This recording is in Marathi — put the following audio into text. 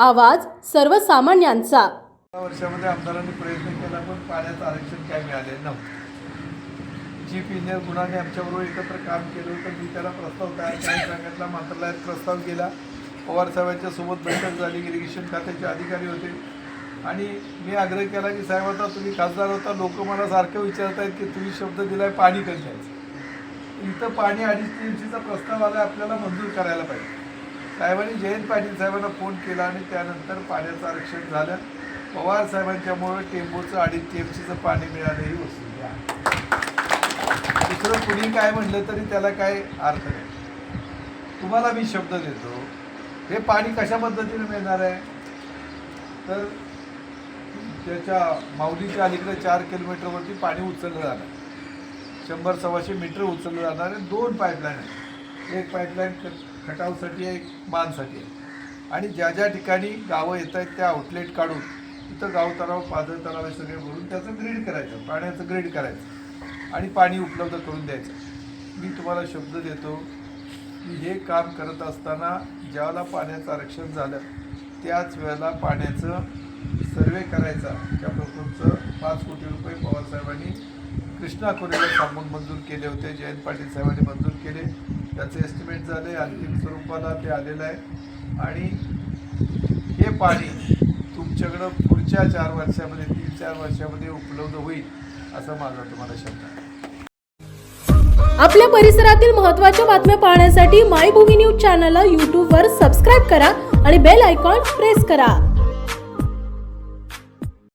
आवाज सर्वसामान्यांचा। वर्षामध्ये आमदारांनी प्रयत्न केला पण पाण्याचं आरक्षण काय मिळाले नव्हतं। चीफ इंजिनियर गुणाने आमच्याबरोबर एकत्र काम केलं होतं। मी त्याला प्रस्ताव तयार करायला सांगितला, मंत्रालयात प्रस्ताव केला, पवार साहेबांच्या सोबत बैठक झाली, इरिगेशन खात्याचे अधिकारी होते आणि मी आग्रह केला की साहेब आता तुम्ही खासदार होता, लोक मला सारखं विचारत आहेत की तुम्ही शब्द दिलाय पाणी कधी द्यायचं, इथं पाणी 2.5 TMCचा प्रस्ताव आला, आपल्याला मंजूर करायला पाहिजे। साहेबांनी जयंत पाटील साहेबांना फोन केला आणि त्यानंतर पाण्याचं आरक्षण झालं। पवार साहेबांच्यामुळे टेंबूचं 2.5 TMCचं पाणी मिळालं ही वस्तू आहे। दुसरं कुणी काय म्हणलं तरी त्याला काय अर्थ नाही। तुम्हाला मी शब्द देतो, हे पाणी कशा पद्धतीने मिळणार आहे तर त्याच्या माऊलीच्या अलीकडे 4 किलोमीटरवरती पाणी उचललं जाणार, 100-125 मीटर उचललं जाणार आहे। 2 पाईपलाईन आहेत, एक पाईपलाईन खटावसाठी आहे, एक मानसाठी आहे आणि ज्या ज्या ठिकाणी गावं येत आहेत त्या आउटलेट काढून तिथं गाव तलाव, पाझर तलाव हे सगळे भरून त्याचं ग्रीड करायचं, पाण्याचं ग्रीड करायचं आणि पाणी उपलब्ध करून द्यायचं। मी तुम्हाला शब्द देतो की हे काम करत असताना ज्यावेळेला पाण्याचं आरक्षण झालं त्याच वेळेला पाण्याचं सर्वे करायचा त्या प्रकल्पाचं 5 कोटी रुपये पवारसाहेबांनी कृष्णा खोरेला सांगून मंजूर केले होते, जयंत पाटील साहेबांनी मंजूर केले, त्याचं एस्टिमेट झाले, अंतिम स्वरूपाला ते आलेलं आहे आणि हे पाणी तुमच्याकडं पुढच्या 4 वर्षामध्ये 3-4 वर्षामध्ये उपलब्ध होईल असं माझा तुम्हाला शब्द आहे। आपल्या परिसरातील महत्त्वाच्या बातम्या पाहण्यासाठी मायभूमी न्यूज चॅनलला YouTube वर सबस्क्राइब करा आणि बेल आयकॉन प्रेस करा।